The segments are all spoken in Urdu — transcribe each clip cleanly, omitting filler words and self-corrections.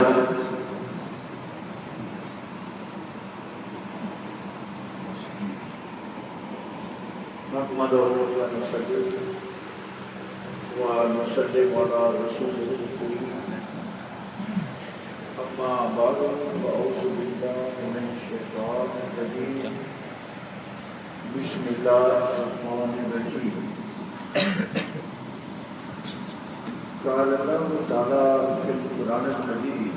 ونسلم على رسوله الكريم أما بعد فأعوذ بالله من الشيطان الرجيم بسم الله الرحمن الرحيم قال الله تعالى في القرآن المجيد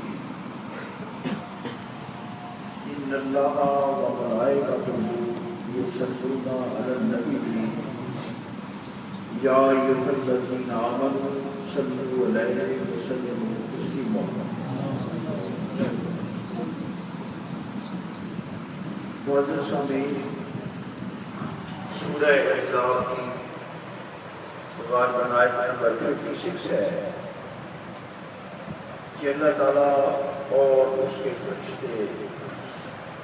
إن الله وملائكته يصلون على النبي یا ایھا الذین آمنوا صلوا علیہ وسلموا تسلیما۔ معزز سامعین، سورہ احزاب کی غالباً آیت نمبر 56 ہے کہ اللہ تعالیٰ اور اس کے فرشتے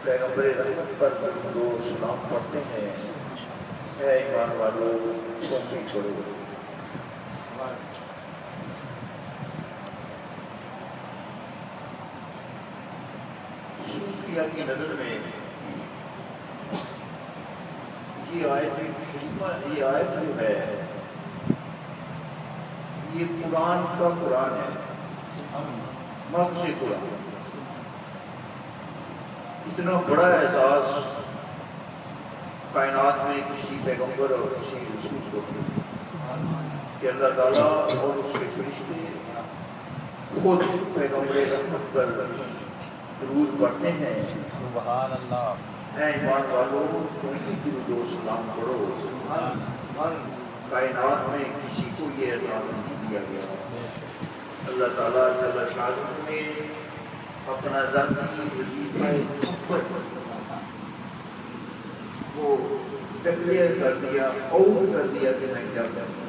پیغمبر رحمت پر درود و سلام پڑھتے ہیں۔ اے ایمان والو توحید کرو۔ صوفیہ کی نظر میں یہ آیت جو ہے یہ قرآن کا قرآن ہے، مغز قرآن۔ اتنا بڑا اعزاز کائنات میں کسی پیغمبر اور کسی رسول کو کہ اللہ تعالیٰ اور اس کے فرشتے خود پیغمبر رحمت پر درود پڑھتے ہیں۔ سبحان اللہ۔ اے ایمان والو توحید درود و سلام پڑھو۔ کائنات میں کسی کو یہ اعزاز نہیں دیا گیا۔ اللہ تعالیٰ جل شانہ نے اپنا ذاتی وظیفہ محبت وہ ڈکلیئر کر دیا، آؤٹ کر دیا کہ میں کیا کروں۔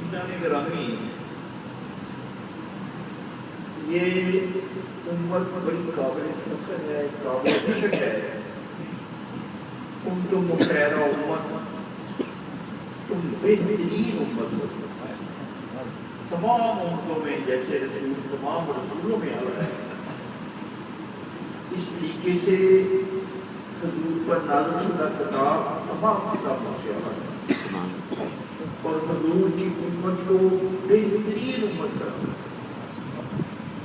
جناب گرامی، یہ امت بڑی قابل فخر ہے، قابل عشق ہے۔ تم خیر امت، تم بہترین امت ہو۔ تمام امتوں میں جیسے رسول تمام رسولوں میں آ رہا ہے، اس طریقے سے حضور پر نازل شدہ کتاب تمام کتابوں سے الگ ہے اور حضور کی امت کو بہترین امت کرتا ہے۔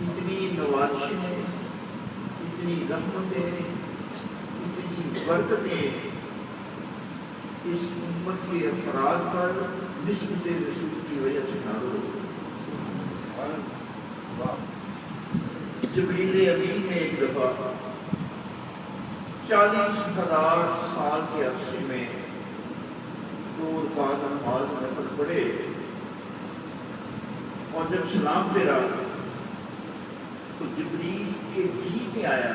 اتنی نوازشیں، اتنی رحمتیں، اتنی برکتیں اس امت کے افراد پر نسب سے رسول کی وجہ سے نازل ہوئی۔ جبریل امین نے ایک دفعہ 40,000 سال کے عرصے میں 2 رکعت نماز نفل پڑھے اور جب سلام پھیرا تو جبریل کے جی میں آیا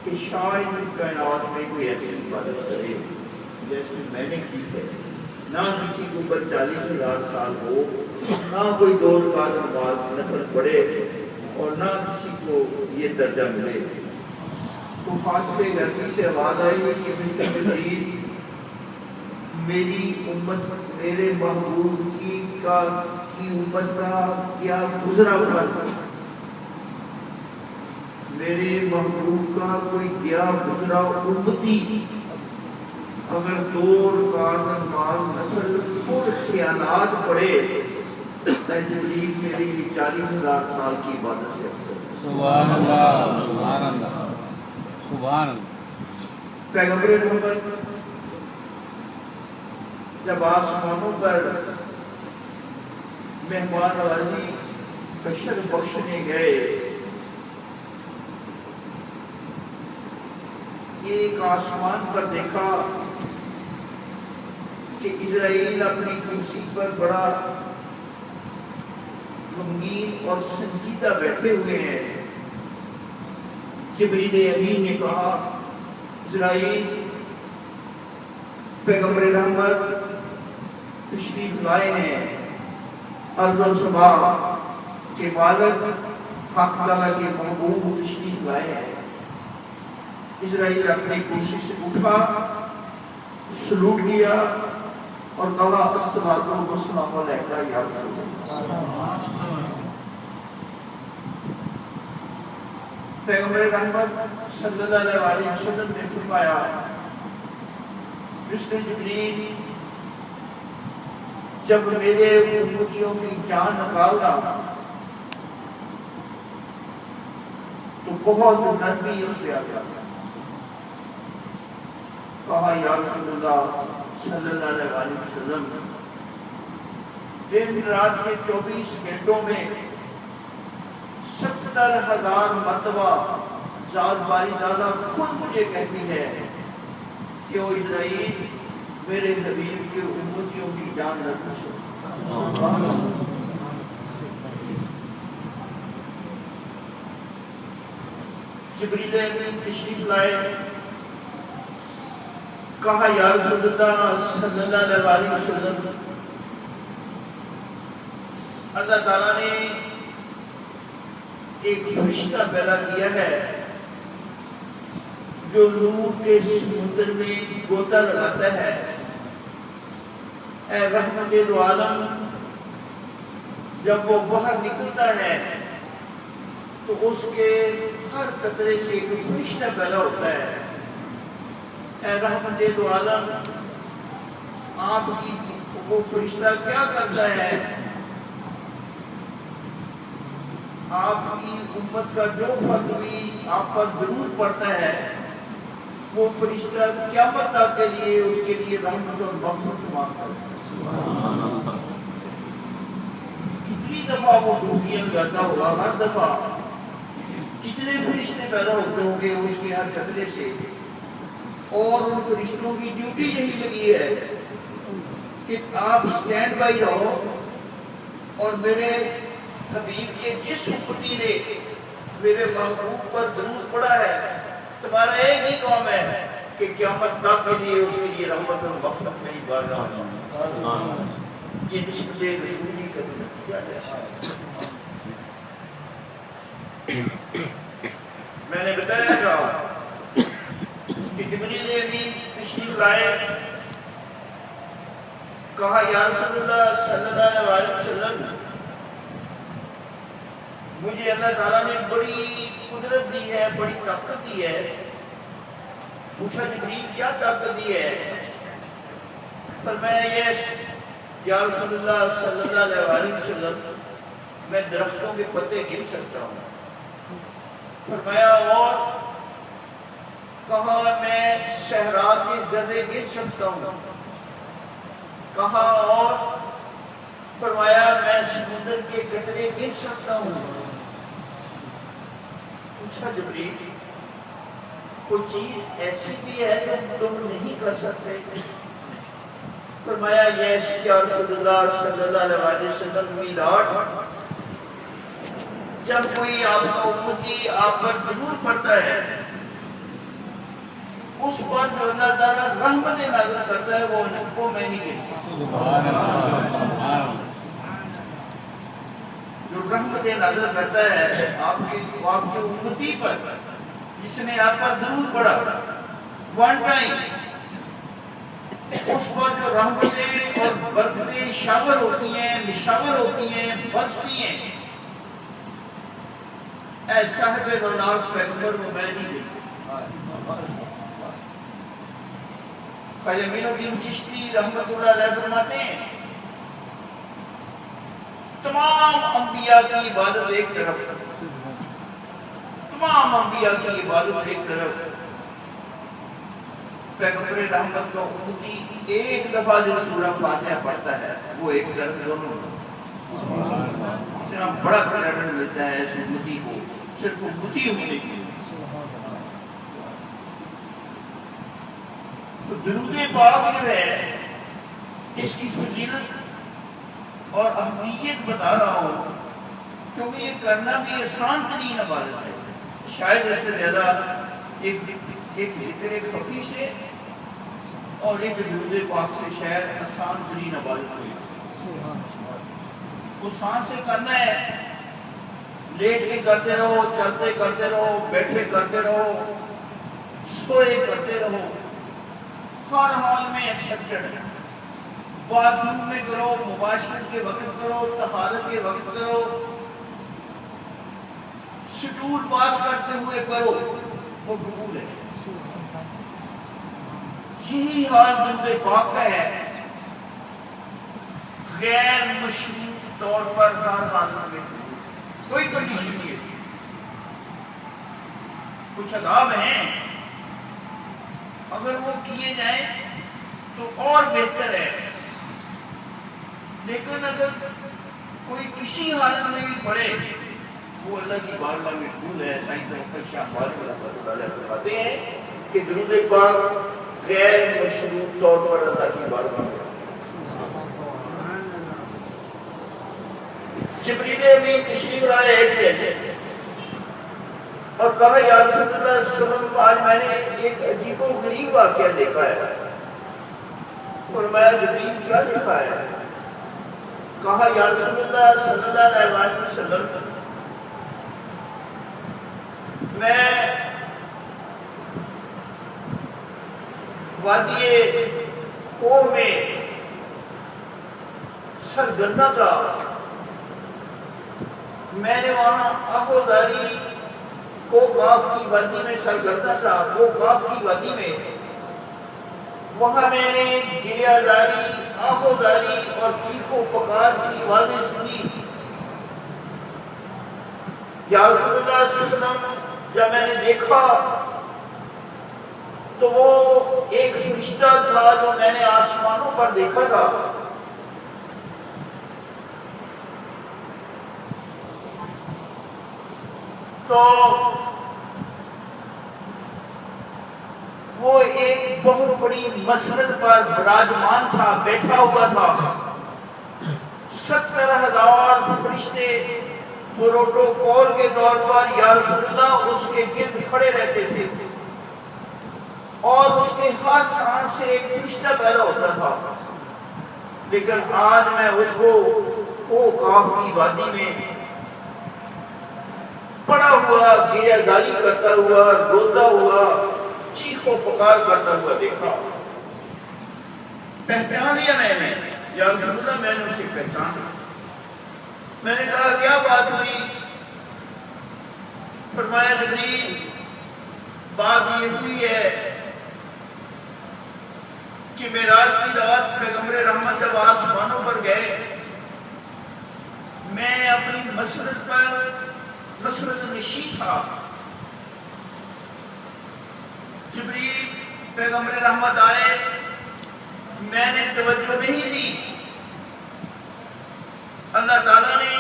کہ شاید کائنات میں کوئی ایسی عبادت کرے جیسے میں نے کی ہے۔ نہ کسی کے اوپر 40,000 سال ہو، نہ کوئی 2 رکعت نماز نفل پڑھے اور نہ کسی کو یہ درجہ ملے۔ تو خاتمے گرمی سے آواز آئی کہ مسٹر جبریل، میری امت، میرے محبوب کی امت کا کیا گزرا ہوا تھا؟ میرے محبوب کا کوئی گیا گزرا امتی اگر 2 رکعت نماز نفل اور خیالات پڑھے، جبریل میری 40,000 سال کی عبادت سے افضل۔ سبحان اللہ، سبحان اللہ، سبحان اللہ۔ پیغمبر رحمت جب آسمانوں پر مہمان نوازی بشر بخشنے گئے، ایک آسمان پر دیکھا کہ اسرائیل اپنی کرسی پر بڑا غمگین اور سنجیدہ بیٹھے ہوئے ہیں۔ جبریل امین نے کہا، اسرائیل، پیغمبر رحمت تشریف لائے ہیں، ارض و سما کے مالک حق تعالیٰ کے محبوب تشریف لائے ہیں۔ اسرائیل اپنی کرسی سے اٹھا، سلوٹ کیا اور کہا، السلام علیکم یا رسول اللہ۔ پیغمبر رحمت صلی اللہ علیہ وسلم نے فرمایا مسٹر جبریل جب میرے امتیوں کی جان نکالنا تو بہت نرمی اختیار کرنا. کہا یا رسول اللہ صلی اللہ علیہ وسلم دن رات کے 24 گھنٹوں میں 70,000 مرتبہ ذات باری تعالیٰ خود مجھے کہتی ہے کہ او اسرائیل میرے حبیب کے امتیوں کی جان نہ پوچھو. جبریل امین تشریف لائے. کہا یا رسول اللہ صلی اللہ علیہ وسلم اللہ تعالیٰ نے ایک فرشتہ پیدا کیا ہے جو نور کے سمندر میں گوتا لگاتا ہے. اے رحمت العالم جب وہ باہر نکلتا ہے تو اس کے ہر قطرے سے ایک فرشتہ پیدا ہوتا ہے. اے رحمت العالم آپ کی وہ فرشتہ کیا کرتا ہے؟ آپ کی امت کا جو فرد بھی آپ پر درود پڑتا ہے وہ فرشتہ قیامت تک کے لیے اس کے لیے رحمت اور مغفرت مانگتا ہے. کتنی دفعہ وہ ڈوبیاں جاتا ہوگا، ہر دفعہ کتنے فرشتے پیدا ہوتے ہوں گے اس کے ہر قطرے سے. اور ان فرشتوں کی ڈیوٹی یہی لگی ہے کہ آپ سٹینڈ بائی رہو اور میرے حبیب کے جس امتی نے میرے محبوب پر درود پڑا ہے تمہارا ایک ہی کام ہے کہ قیامت تک کے لیے اس کے لیے رحمت اور مغفرت میری بارگاہ میں. یہ نسبت رسولی کا نتیجہ ہے. میں نے بتایا تھا کہ جبریل امین تشریف لائے. کہا یا رسول اللہ صلی اللہ علیہ وسلم مجھے اللہ تعالیٰ نے بڑی قدرت دی ہے، بڑی طاقت دی ہے. پوچھا جبریل کیا طاقت دی ہے؟ فرمایا یس یا رسول اللہ صلی اللہ علیہ وسلم میں درختوں کے پتے گر سکتا ہوں. فرمایا اور؟ کہا میں صحرا کے ذرے گر سکتا ہوں. کہا اور؟ فرمایا میں سمندر کے قطرے گر سکتا ہوں. پوچھا جبریل کوئی چیز ایسی بھی ہے جو تم نہیں کر سکتے؟ فرمایا یس یا رسول اللہ صلی اللہ علیہ وسلم میلاد جب کوئی آپ کا امتی آپ پر درود پڑتا ہے اس پر جو اللہ تعالیٰ رحمت نازل کرتا ہے وہ میں نہیں کہہ سکتا. جو رحمت نازل کرتا ہے آپ کے امتی پر جس نے آپ پر درود پڑا ون ٹائم اس پر جو رحمتیں اور برکتیں شاور ہوتی ہیں، نشاور ہوتی ہیں، برستی ہیں اے صاحب روناق پیغمبر وہ میں نہیں دیکھ سکتا. خواجہ معین الدین چشتی رحمت اللہ علیہ فرماتے ہیں تمام انبیاء کی عبادت ایک طرف، تمام انبیاء کی عبادت ایک طرف، پیغمبر رحمت کا امتی ایک دفعہ جو سورہ فاتحہ پڑھتا ہے وہ ایک طرف. دونوں اتنا بڑا کریڈٹ ملتا ہے اس امتی کو صرف امتی ہونے کی. تو درود پاک جو ہے اس کی فضیلت اور اہمیت بتا رہا ہوں کیونکہ یہ کرنا بھی آسان ترین عبادت ہے. شاید اس سے زیادہ ایک ذکر خفی سے اور ایک درود پاک سے شاید آسان ترین عبادت ہوئی. وہ سانس سے کرنا ہے، لیٹ کے کرتے رہو، چلتے کرتے رہو، بیٹھے کرتے رہو، سوئے کرتے رہو، ہر حال میں ایکسپٹڈ ہے. باتھ روم میں کرو، مباشرت کے وقت کرو، طہارت کے وقت کرو، شیڈول پاس کرتے ہوئے کرو، وہ قبول ہے۔ یہی حال درود پاک کا ہے، غیر مشروط طور پر ہر حالت میں کوئی کنڈیشن نہیں ہے۔ کچھ آداب ہیں، اگر وہ کیے جائیں تو اور بہتر ہے، لیکن اگر کوئی کسی حالت میں بھی پڑھے وہ اللہ کی بارگاہ میں قبول ہے۔ سائنس ڈاکٹر شاہ بارگاہ فرماتے ہیں کہ درود پاک غیر مشروط طور پر اللہ کی بارگاہ میں جبریل امین تشریف لائے ایک جیسے اور کہا یا رسول اللہ صلی اللہ علیہ وسلم آج میں نے ایک عجیب و غریب واقعہ دیکھا ہے۔ فرمایا جبریل کیا دیکھا ہے؟ کہا یا رسول اللہ صلی اللہ علیہ وسلم میں وادی کوہ میں سرگردہ تھا، میں نے وہاں آہوزاری کو کاف کی وادی میں سرگردہ تھا، وہ کاف کی وادی میں وہاں میں نے گریہ زاری، آہوزاری اور چیخ و پکار کی آوازیں سنی۔ یا رسول اللہ صلی اللہ علیہ وسلم جب میں نے دیکھا تو وہ ایک فرشتہ تھا جو میں نے آسمانوں پر دیکھا تھا، تو وہ ایک بہت بڑی مسند پر براجمان تھا، بیٹھا ہوا تھا۔ 70,000 فرشتے پروٹوکول کے طور پر یا رسول اللہ اس کے گرد کھڑے رہتے تھے، اور اس کے ہر سانس سے ایک فرشتہ پیدا ہوتا تھا۔ لیکن آج میں اس کو کاف کی وادی میں پڑا ہوا، گریہ زاری کرتا ہوا، روتا ہوا، چیخ و پکار کرتا ہوا دیکھا۔ پہچان لیا میں نے، یا رسول اللہ میں نے اسے پہچانا۔ میں نے کہا کیا بات ہوئی؟ فرمایا جبریل بات یہ ہوئی ہے کہ معراج کی رات پیغمبر رحمت جب آسمانوں پر گئے، میں اپنی مسرت پر مسرت نشی تھا، جبریل پیغمبر رحمت آئے، میں نے توجہ نہیں دی، اللہ تعالیٰ نے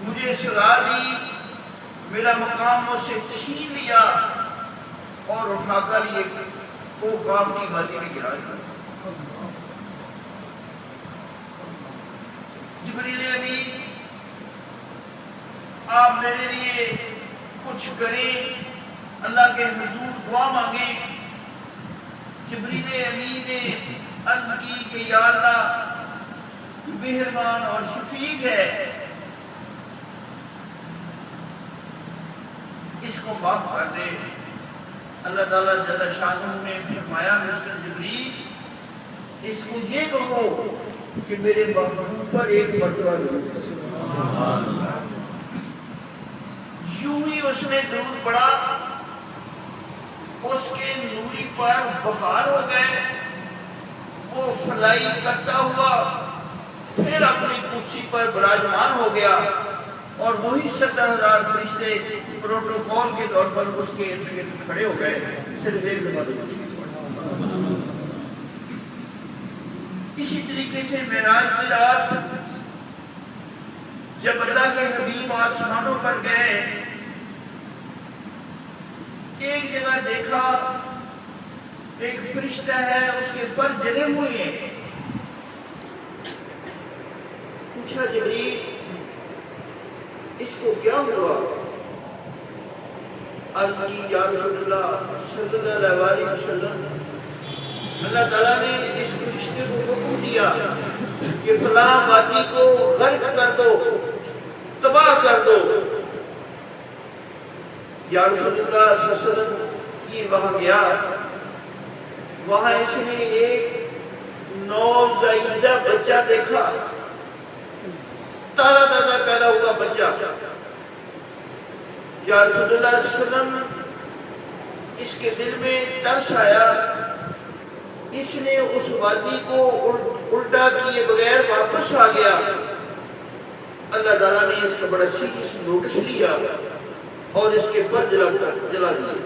مجھے سزا دی، میرا مقام مجھ سے چھین لیا اور اٹھا کر یہ وہ کام کی وادی میں گرا دیا۔ جبریل امین آپ میرے لیے کچھ کریں، اللہ کے حضور دعا مانگیں۔ جبریل امین نے عرض کی کہ یا اللہ مہربان اور شفیق ہے، اس کو معاف کر دے۔ اللہ تعالیٰ جل شانہ نے فرمایا مسٹر جبریل اس کو یہ کہو کہ میرے محبوب پر ایک مرتبہ درود۔ یوں ہی اس نے درود پڑھا، اس کے نوری پر بہار ہو گئے، وہ فلائی کرتا ہوا پھر اپنی کرسی پر براجمان ہو گیا، اور وہی 70,000 فرشتے پروٹوکول کے طور پر اس کے ارد گرد کھڑے ہو گئے۔ صرف ایک دفعہ اسی طریقے سے معراج کی رات جب اللہ کے حبیب آسمانوں پر گئے، ایک جگہ دیکھا ایک فرشتہ ہے، اس کے پر جلے ہوئے ہیں۔ پوچھا جبریل اس کو کیا ہوا؟ عرض کی یا رسول اللہ صلی اللہ علیہ وسلم اللہ تعالیٰ نے اس فرشتے کو حکم دیا کہ فلاں وادی کو غرق کر دو، تباہ کر دو۔ یا رسول اللہ صلی اللہ علیہ وسلم یہ وہاں گیا، وہاں اس نے ایک نوزائیدہ بچہ دیکھا، تازہ پیدا ہوا بچہ، یا رسول اللہ صلی اللہ علیہ وسلم، اس کے دل میں ترس آیا، اس نے اس وادی کو الٹا کیے بغیر واپس آ گیا۔ اللہ تعالیٰ نے اس کا بڑا سیریس نوٹس لیا اور اس کے پر جلا دیا۔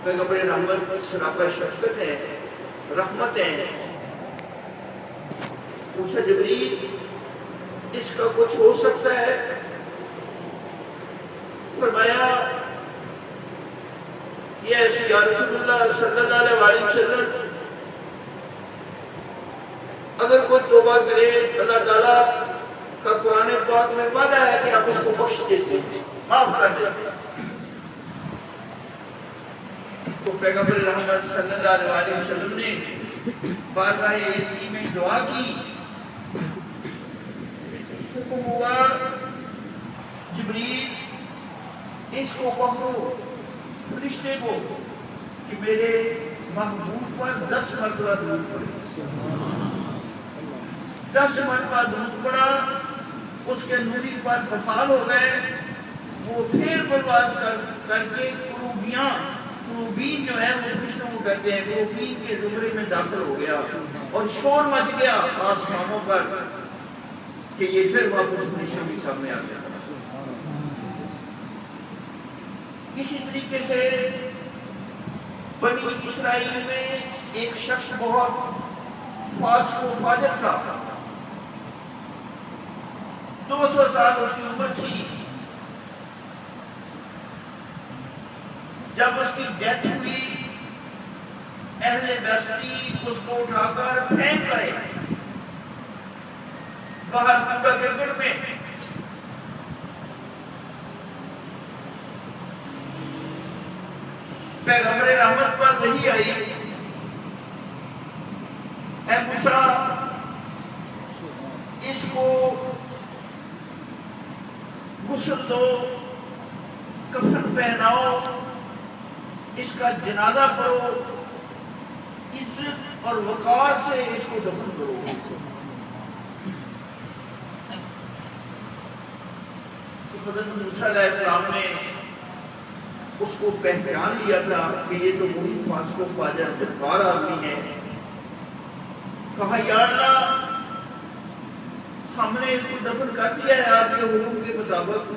پیغمبر رحمت سراپا شفقت ہے، رحمت ہے۔ پوچھا جبریل اس کا کچھ ہو سکتا ہے؟ فرمایا یس یا رسول اللہ صلی اللہ علیہ وسلم، اگر کوئی توبہ کرے اللہ تعالیٰ کا قرآن پاک میں وعدہ ہے کہ آپ اس کو بخش دیتے ہیں، معاف کر دیتے ہیں۔ تو پیغمبر رحمت صلی اللہ علیہ وسلم نے بارگاہ عزیز میں دعا کی، حکم ہوا جبریل اس کو پکڑو، فرشتے کو، کہ میرے محبوب پر 10 مرتبہ درود پڑے۔ 10 مرتبہ درود پڑا، اس کے نوری پر فعال ہو گئے، وہ پھر پرواز کر کے قروبین جو ہے وہ فرشتوں کو کہتے ہیں، قروبین کے زمرے میں داخل ہو گیا اور شور مچ گیا آسمانوں پر کہ یہ پھر واپس فرشتوں کے سامنے آ گیا۔ اسی طریقے سے بنی اسرائیل میں ایک شخص بہت فاسق و فاجر تھا، 200 سال اس کی عمر تھی۔ جب اس کی ڈیتھ ہوئی، اہل بستی اس کو اٹھا کر پھینک گئے باہر کوڑا کرکٹ میں۔ پیغمبر رحمت پر وحی آئی، اے موسیٰ اس کو غسل دو، کفن پہناؤ، اس کا جنازہ پڑھو، عزت اور وقار سے اس کو دفن کرو۔ حضرت موسیٰ علیہ السلام نے اس کو پہچان لیا تھا کہ یہ تو وہی فاسق و فاجر بدکار آدمی ہے۔ کہا یا اللہ ہم نے اس کو دفن کر دیا ہے آپ کے حکم کے مطابق،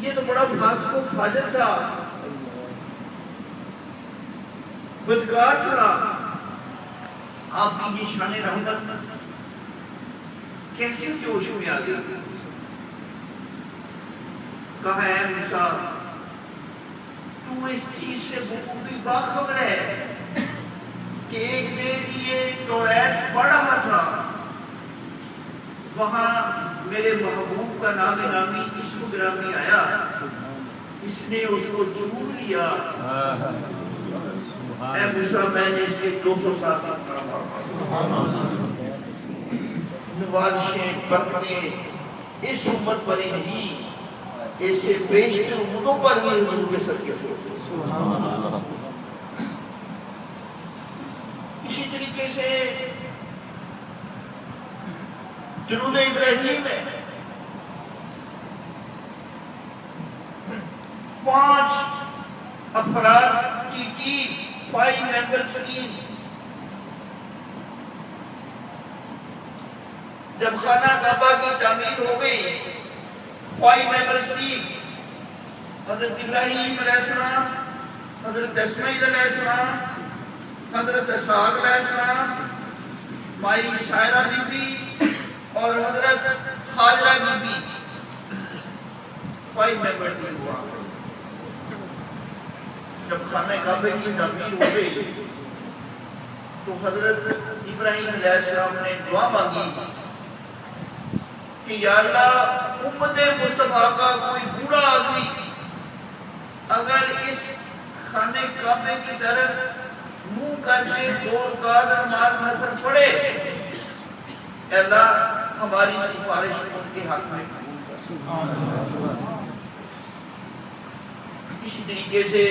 یہ تو بڑا فاسق و فاجر تھا، بدکار تھا، آپ کی یہ شان رحمت کیسے جوش میں آ گئی؟ کہا ہے موسیٰ تو اس چیز سے بخوبی باخبر ہے کہ ایک دن یہ توریت پڑھ رہا تھا، وہاں میرے محبوب کا نام نامی اسم گرامی آیا، اس نے اس کو چوم لیا۔ اے موسیٰ میں نے اس کے 200 سال تک پڑھا، نوازشیں برکتیں اس امت پر ہی نہیں، اس سے بیشتر امتوں پر بھی حضور کے صدقے سے۔ اسی طریقے سے درود ابراہیم ہے، 5 افراد کی ٹیم، 5 ممبرز ٹیم، جب خانہ کعبہ کی تعمیر ہو گئی، 5 ممبرز ٹیم، حضرت ابراہیم علیہ السلام، حضرت اسماعیل علیہ السلام، حضرت اسحاق علیہ السلام، مائی سائرہ بی بی اور حضرت حاجرہ بی بی، 5 ممبر ٹیم ہوا۔ جب خانہ کعبہ کی تعمیر ہو گئی تو حضرت ابراہیم علیہ السلام نے دعا مانگی کہ یا اللہ امت مصطفیٰ کا کوئی بوڑھا آدمی اگر اس خانہ کعبے کی طرف منہ کر کے 2 رکعت نماز نفل پڑھے، اے اللہ ہماری سفارش ان کے حق میں قبول کر۔ اسی طریقے سے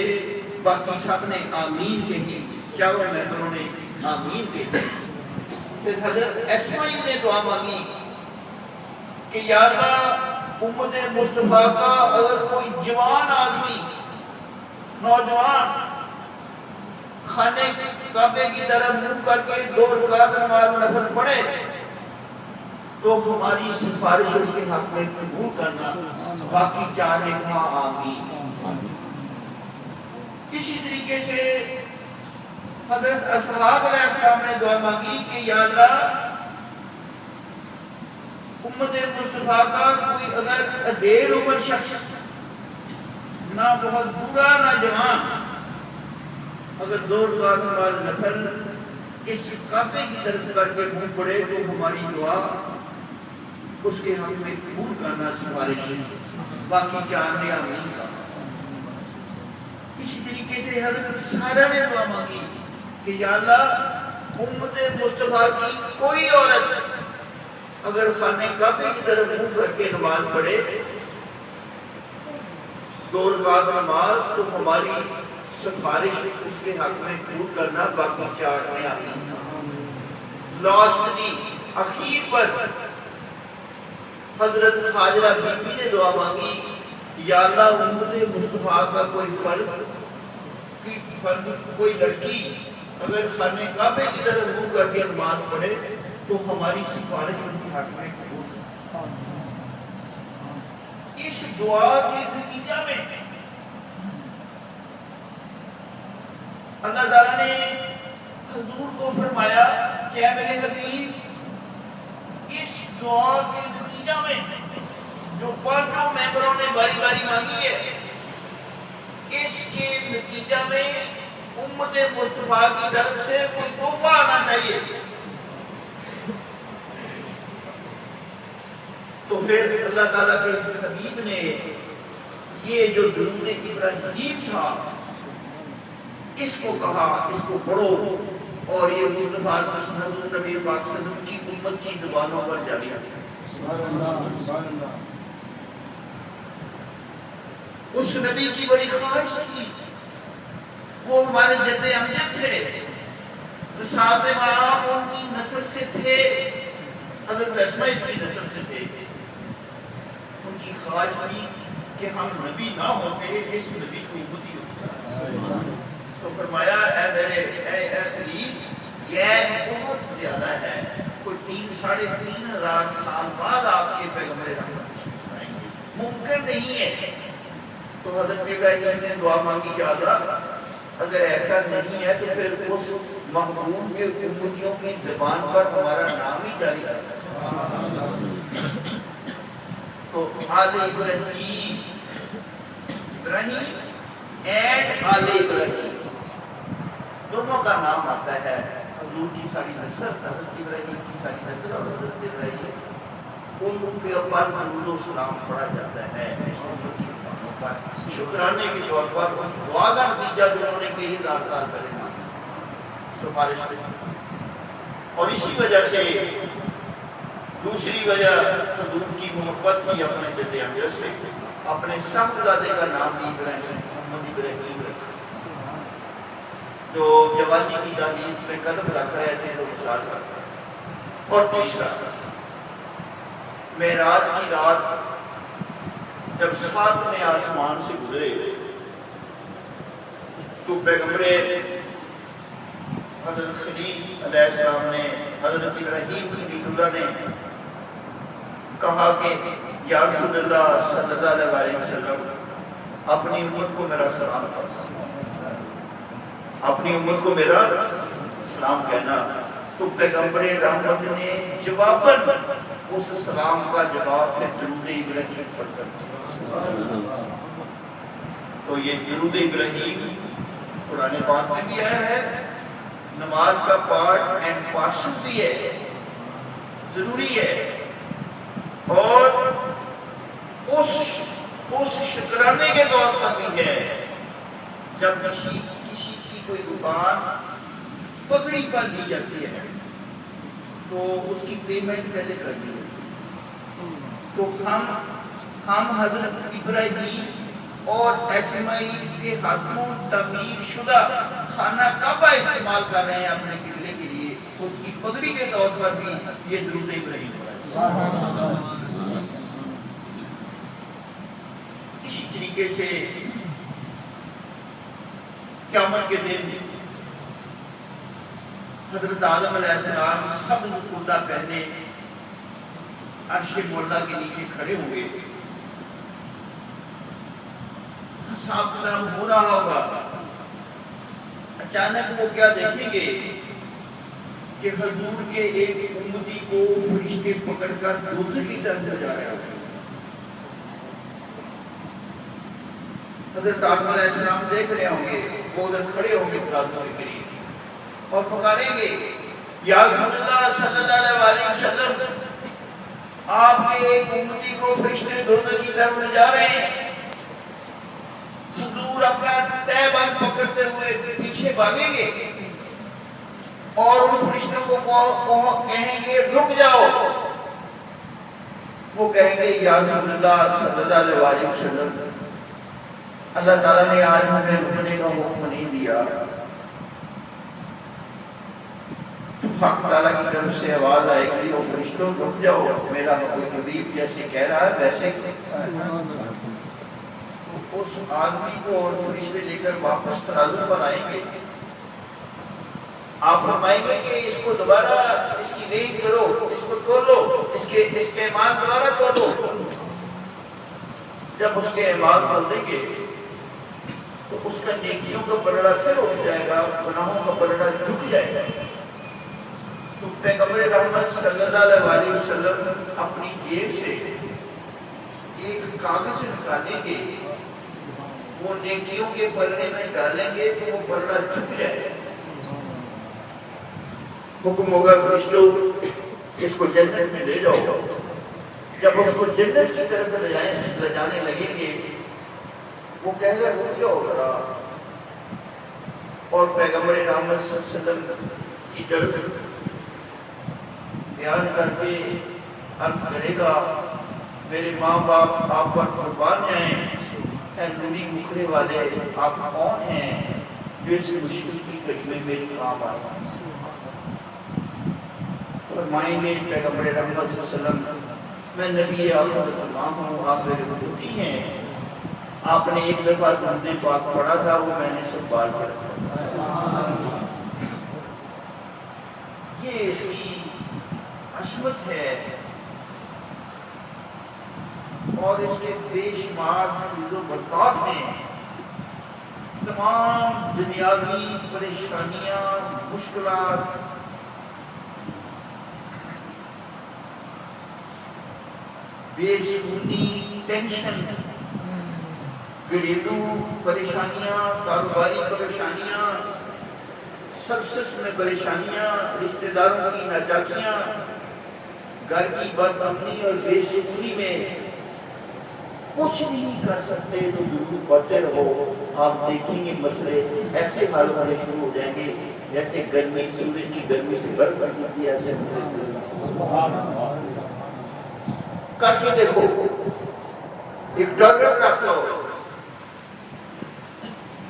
باقی سب نے آمین کہی، چاروں ممبروں نے آمین کہی۔ پھر حضرت اسماعیل نے دعا مانگی کہ یا اللہ امت مصطفیٰ کا اگر کوئی جوان آدمی نوجوان خانے کعبے کی طرف منہ کر کے 2 رکعت نماز نفل پڑھے تو ہماری سفارش اس کے حق میں قبول کرنا، باقی 4 نے کہا آمین۔ اسی طریقے سے حضرت اصحاب علیہ السلام نے دعا مانگی کہ یا اللہ امت مصطفیٰ کا کوئی اگر ادھیڑ عمر شخص، نہ بہت بوڑھا نہ جوان، اگر 2 رکعت نماز نفل اس کعبے کی طرف کر کے منہ پڑے تو ہماری دعا اس کے حق میں قبول کرنا، سفارش باقی 4 نے آمین کہا۔ اسی طریقے سے حضرت سارہ نے دعا مانگی کہ یا اللہ امت مصطفیٰ کی کوئی عورت اگر خانے کعبے کی طرف منہ کر کے نماز پڑھے 2 رکعت نماز تو ہماری سفارش اس کے حق میں قبول کرنا، باقی 4 نے آمین کہا۔ لاسٹلی اخیر پر حضرت حاجرہ بی بی نے دعا مانگی یا اللہ امت مصطفیٰ کا کوئی فرد کوئی لڑکی اگر خانے کعبے کی طرف منہ کر کے نماز پڑھے تو ہماری سفارش ان کے حق میں قبول کرنا۔ اس دعا کے نتیجہ میں اللہ تعالیٰ نے حضور کو فرمایا کہ اے میرے حبیب، اس دعا کے نتیجہ میں جو 5 ممبروں نے باری باری مانگی ہے، اس کے نتیجہ میں امت مصطفیٰ کی طرف سے کوئی تحفہ آنا چاہیے۔ تو پھر اللہ تعالیٰ کے حبیب نے یہ جو درود ابراہیم تھا اس کو کہا، اس کو پڑھو، اور یہ مصطفیٰ سنت نبی پاک صلی اللہ علیہ وسلم کی امت کی زبانوں پر جاری ہے۔ اس نبی کی بڑی خواہش تھی، وہ ہمارے جد امجد تھے، سعد امام ان کی نسل سے تھے، حضرت اسماعیل کی نسل سے تھے۔ ان کی خواہش تھی کہ ہم نبی نہ ہوتے اس نبی کو امتی ہوتا۔ تو فرمایا اے میرے خلیل، گیپ بہت زیادہ ہے، کوئی 3-3.5 ہزار سال بعد آپ کے پیغمبر رحمت آئیں گے، ممکن نہیں ہے۔ تو حضرت ابراہیم نے دعا مانگی کہ اللہ اگر ایسا نہیں ہے تو پھر اس محبوب کے امتیوں کی زبان پر ہمارا نام ہی جاری کرتا۔ تو آل ابراہیم، ابراہیم اینڈ آل ابراہیم دونوں کا نام آتا ہے۔ حضور کی ساری نسل، حضرت ابراہیم کی ساری نسل اور حضرت ابراہیم ان کے اوپر درود و سلام پڑھا جاتا ہے اس امت کی زبانوں پر، شکرانے کے طور پر اس دعا کا نتیجہ جو انہوں نے کئی ہزار سال پہلے مانگا، سفارش کی۔ اور اسی وجہ سے دوسری وجہ حضور کی محبت تھی اپنے جد امجد سے، اپنے صاحبزادے کا نام بھی ابراہیم، محمد ابراہیم رکھا، جو جوانی کی دہلیز میں قدم رکھ رہے تھے تو وصال کرتا۔ اور تیسرا معراج کی رات جب 7ویں آسمان سے گزرے تو پیغمبر حضرت خلیل علیہ السلام نے، حضرت ابراہیم خلیل اللہ نے کہا کہ یا رسول اللہ صلی اللہ علیہ وسلم اپنی امت کو میرا سلام کہنا، اپنی امت کو میرا سلام کہنا۔ تو پیغمبر رحمت نے جواباً اس سلام کا جواب پھر درود ابراہیم پڑھ کر۔ تو یہ درود ابراہیم قرآن پاک میں بھی آیا ہے، نماز کا پارٹ اینڈ پارشل بھی ہے، ضروری ہے، اور اس شکرانے کے طور پر بھی ہے۔ جب کسی کی کوئی دکان پگڑی پر دی جاتی ہے تو اس کی پیمنٹ پہلے کر دی ہے، تو ہم حضرت ابراہیم اور اسماعیل کے ہاتھوں تعمیر شدہ خانہ کعبہ استعمال کر رہے ہیں اپنے قبلے کے لیے، اس کی پگڑی کے طور پر بھی یہ درود ابراہیم پڑھا ہے۔ اسی طریقے سے قیامت کے دن حضرت آدم علیہ السلام سبز کرتا پہنے عرش مولا کے نیچے کھڑے ہوں گے، حساب کتاب ہو رہا ہوگا۔ اچانک وہ کیا دیکھیں گے کہ حضور کے ایک امتی کو فرشتے پکڑ کر دوزخ کی طرف لے جا رہے ہیں۔ حضرت آدم علیہ السلام دیکھ رہے ہوں گے، وہ ادھر کھڑے ہوں گے ترازو کے قریب اور پکاریں گے یا رسول اللہ صلی اللہ علیہ وسلم، آپ کے ایک امتی کو فرشتے دوزخ کی طرف لے جا رہے ہیں۔ حضور اپنا تہبند پکڑتے ہوئے پیچھے بھاگیں گے اور ان فرشتوں کو کہیں گے رک جاؤ۔ وہ کہیں گے یا رسول اللہ صلی اللہ علیہ وسلم، اللہ تعالیٰ نے آج ہمیں رکنے کا حکم نہیں دیا، حق تعالیٰ کی طرف سے آواز آئے گی وہ فرشتوں رک جاؤ، میرا کوئی حبیب جیسے کہہ رہا ہے ویسے اس آدمی کو اور فرشتے لے کر واپس ترازو پر آئیں گے۔ آپ فرمائیں گے کہ اس کو دوبارہ اس کی ویٹ کرو، اس کو تولو، اس کے ایمان دوبارہ تولو۔ جب اس کے ایمان تول دیں گے تو اس کا نیکیوں کا پلڑا پھر اٹھ جائے گا، گناہوں کا پلڑا جھک جائے گا۔ تو پیغمبر رحمت صلی اللہ علیہ وسلم اپنی جیب سے ایک کاغذ نکالیں گے، وہ نیکیوں کے پلڑے میں ڈالیں گے تو وہ پلڑا جھک جائے گا۔ حکم ہوگا فرشتوں اس کو جنت میں لے جاؤ۔ جب اس کو جنت کی طرف لے جانے لگیں گے وہ کہے گا رک جاؤ ذرا، اور پیغمبر رحمت صلی اللہ علیہ وسلم کی طرف بیان کر کے عرض کرے گا میرے ماں باپ آپ پر قربان جائیں، اے نوری مکھڑے والے آپ کون ہیں جو اس مشکل کی گھڑی میں میری کام آئے۔ فرمائیں گے پیغمبر رحمت صلی اللہ علیہ وسلم میں نبی آخر الزمان ہوں، آپ میرے ہوتی ہیں، آپ نے ایک دفعہ درود پاک پڑھا تھا وہ میں نے سنبھال کر رکھا۔ یہ اس کی عظمت ہے اور اس کے بے شمار فضل و برکات ہیں۔ تمام دنیاوی پریشانیاں، مشکلات، بے سکونی، ٹینشن، گھریلو پریشانیاں، کاروباری پریشانیاں، سبسس میں پریشانیاں، رشتہ داروں کی ناچاکیاں، گھر کی بدامنی اور بے سکونی میں کچھ نہیں کر سکتے تو درود پڑھتے رہو، آپ دیکھیں گے مسئلے ایسے حل ہونے شروع ہو جائیں گے جیسے گرمی، سورج کی گرمی سے برف پڑتی ہے، ایسے مسئلے کر کے دیکھو۔ ایک ڈالر رکھ لو،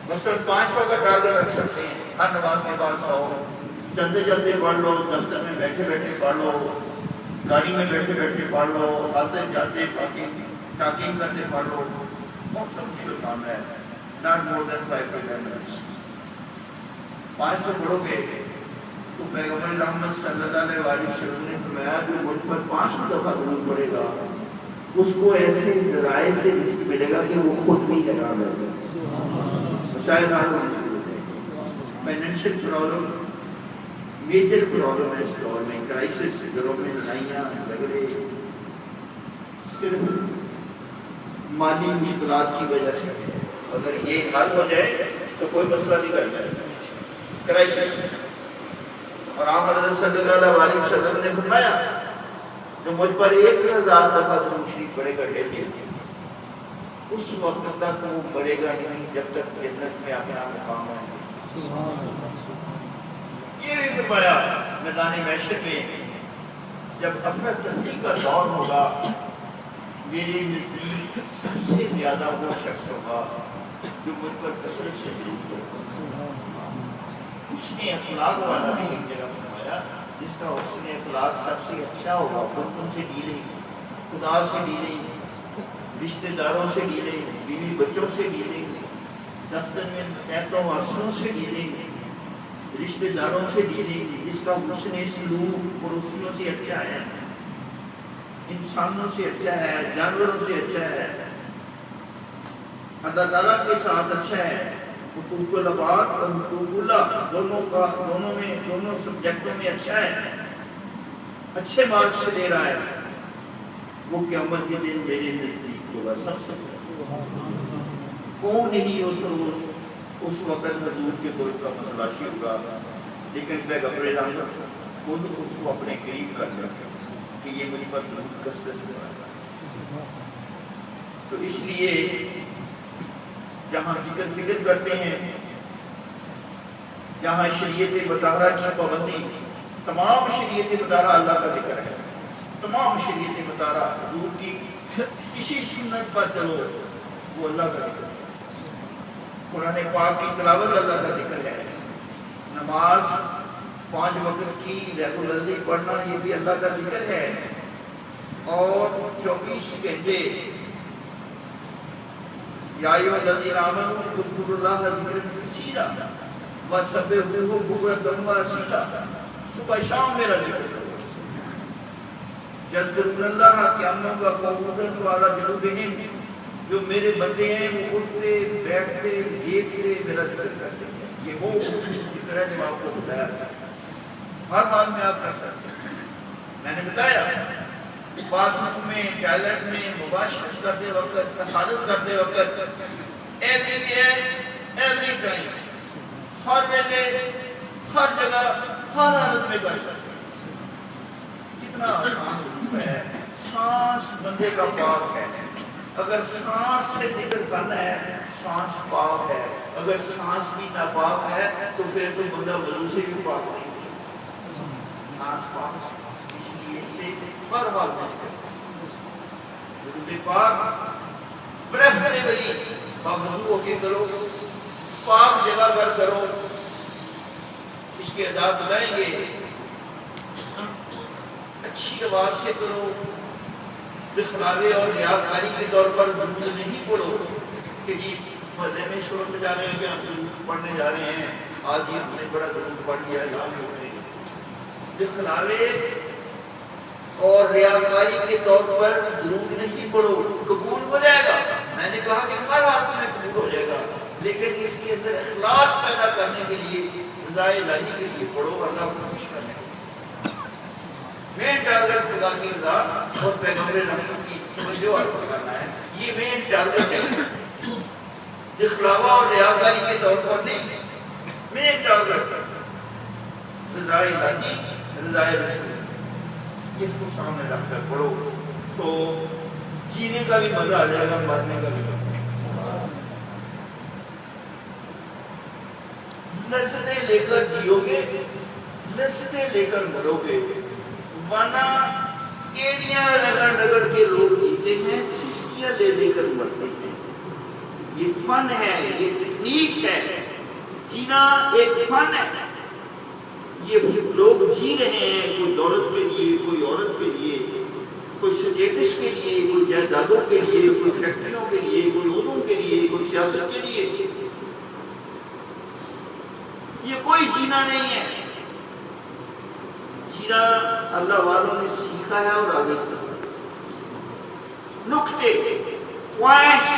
مثلاً 500 کا ڈالر رکھ سکتے ہیں، ہر نماز کے بعد 100، چلتے چلتے پڑھ لو، دفتر میں بیٹھے بیٹھے پڑھ لو، گاڑی میں بیٹھے بیٹھے پڑھ لو، آتے جاتے ٹاکنگ کرتے پڑھ لو، بہت سب مشکل کام ہے، not more than 5 to 10 minutes۔ 500 پڑھو گے تو پیغمبر رحمت صلی اللہ علیہ وسلم نے فرمایا جو مجھ پر 500 دفعہ درود پڑے گا اس کو ایسے ذرائع سے رزق ملے گا کہ وہ خود بھی حیران رہے گا۔ شاید آپ کو شروع ہوتے ہیں فائنینشیل پرابلم، میجر پرابلم ہے اس دور میں، کرائسس، گھروں میں لڑائیاں جھگڑے، صرف مالی مشکلات کی وجہ سے۔ اگر یہ حل ہو جائے تو کوئی مسئلہ نہیں کرنا ہے، کرائسس۔ اور آپ حضرت صلی اللہ علیہ وسلم نے فرمایا جو مجھ پر 1000 دفعہ درود شریف پڑھے گا ڈیلی، اس وقت تک وہ مرے گا نہیں جب تک جنت میں اپنا مقام ہے۔ یہ بھی فرمایا میدان محشر میں جب افراتفری کا دور ہوگا میرے نزدیک سب سے زیادہ وہ شخص ہوگا جو مجھ پر کثرت سے درود پڑھے۔ اس نے اخلاق والا بھی ایک جگہ فرمایا جس کا حسن اخلاق سب سے اچھا ہوگا، خود ان سے ڈیلنگ خدا سے ڈیلنگ، رشتہ داروں سے ڈیلنگ، بیوی بچوں سے ڈیلنگ، دفتر میں نیتوں افسروں سے ڈیلنگ، رشتہ داروں سے ڈیلنگ، جس کا حسن سلوک پڑوسیوں سے اچھا ہے، انسانوں سے اچھا ہے، جانوروں سے اچھا ہے، اللہ تعالیٰ کے ساتھ اچھا ہے، حقوق العباد اور حقوق اللہ دونوں سبجیکٹوں میں اچھا ہے، اچھے مارک سے دے رہا ہے، وہ قیامت کے دن میرے نزدیک ہوگا سب سے کون نہیں اس روز اس وقت حضور کے دور کا متلاشی ہوگا، لیکن پیغمبر رحمت خود اس کو اپنے قریب کر لیا کہ یہ مجھ پر کس کس ہو رہا ہے۔ تو اس لیے جہاں فکر کرتے ہیں، جہاں شریعت مطہرہ کی پابندی، تمام شریعت مطہرہ اللہ کا ذکر ہے، تمام شریعت مطہرہ حضور کی کسی سنت پر چلو وہ اللہ کا ذکر ہے، قرآن پاک کی تلاوت اللہ کا ذکر ہے، نماز 5 وقت کی ریگولرلی پڑھنا یہ بھی اللہ کا ذکر ہے، اور 24 گھنٹے یا ایھا الذین آمنوا اذکروا اللہ ذکرا کثیرا وسبحوہ بکرۃ واصیلا، صبح شام میرا ذکر کرو، یذکرون اللہ قیاما وقعودا وعلی جنوبہم، جو میرے بندے ہیں وہ اٹھتے بیٹھتے لیٹتے میرا ذکر کرتے ہیں، یہ وہ ذکر ہے جو آپ کو بتایا تھا، ہر حال میں آپ کر سکتے ہیں۔ میں نے بتایا باتھ روم میں، ٹوائلٹ میں، مباشرت کرتے وقت، تخالط کرتے وقت، ایوری ویئر ایوری ٹائم، ہر ویلے ہر جگہ ہر حالت میں کر سکتے ہیں۔ کتنا آسان ہے، سانس بندے کا پاک ہے، اگر سانس سے ذکر کرنا ہے سانس پاک ہے، اگر سانس بھی ناپاک ہے تو پھر تو بندہ وضو سے بھی پاک نہیں ہو سکتا، سانس پاک، اس لیے اس سے ہر حال میں درود پاک پریفریبلی باوضو ہو کے کرو، پاک جگہ پر کرو، اس کے آداب بتائیں گے، اچھی آواز سے کرو، دکھلاوے اور ریاکاری کے طور پر درود نہیں پڑھو کہ جی محلے میں شور بجا رہے ہیں کہ ہم درود پڑھنے جا رہے ہیں، آج ہی ہم نے بڑا درود پڑھ لیا ہے، دکھلاوے اور ریاکاری کے طور پر درود نہیں پڑھو، قبول ہو جائے گا، میں نے کہا کہ ہر حالت میں قبول ہو جائے گا، لیکن اس کے اندر اخلاص پیدا کرنے کے لیے رضا الہی کے لیے پڑھو، اللہ کو خوش کرنے کے لیے، مین ٹارگٹ خدا کی رضا اور پیغمبر رحمت کی توجہ حاصل کرنا ہے، یہ مین ٹارگٹ ہے، دکھلاوا اور ریاکاری کے طور پر نہیں، مین ٹارگٹ رضا الہی، رضا رسول، اس کو سامنے رکھ کر پڑھو تو جینے کا بھی مزہ آ جائے گا، مرنے کا بھی مزہ۔ لذتیں لے کر جیو گے، لذتیں لے کر مرو گے، ورنہ ایڑیاں رگڑ رگڑ کے لوگ جیتے ہیں، سسکیاں لے لے کر مرتے ہیں، یہ فن ہے، یہ ٹیکنیک ہے، جینا ایک فن ہے، یہ لوگ جی رہے ہیں، کوئی دولت کے لیے، کوئی عورت کے لیے، کوئی سٹیٹس کے لیے، کوئی جائیدادوں کے لیے، کوئی فیکٹریوں کے لیے، کوئی عہدوں کے لیے، کوئی سیاست کے لیے، یہ کوئی جینا نہیں ہے، جینا اللہ والوں نے سیکھا ہے اور آگے سیکھا، نکتے پوائنٹس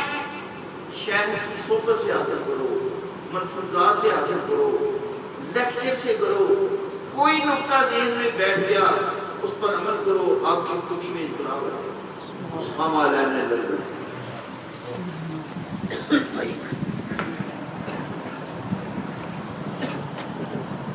شہر کی صحبت سے حاصل کرو، ملفوظات سے حاصل کرو، لیکچر سے کرو، کوئی نقطہ ذہن میں بیٹھ گیا اس پر عمل کرو، آپ کی خودی میں انقلاب ہے۔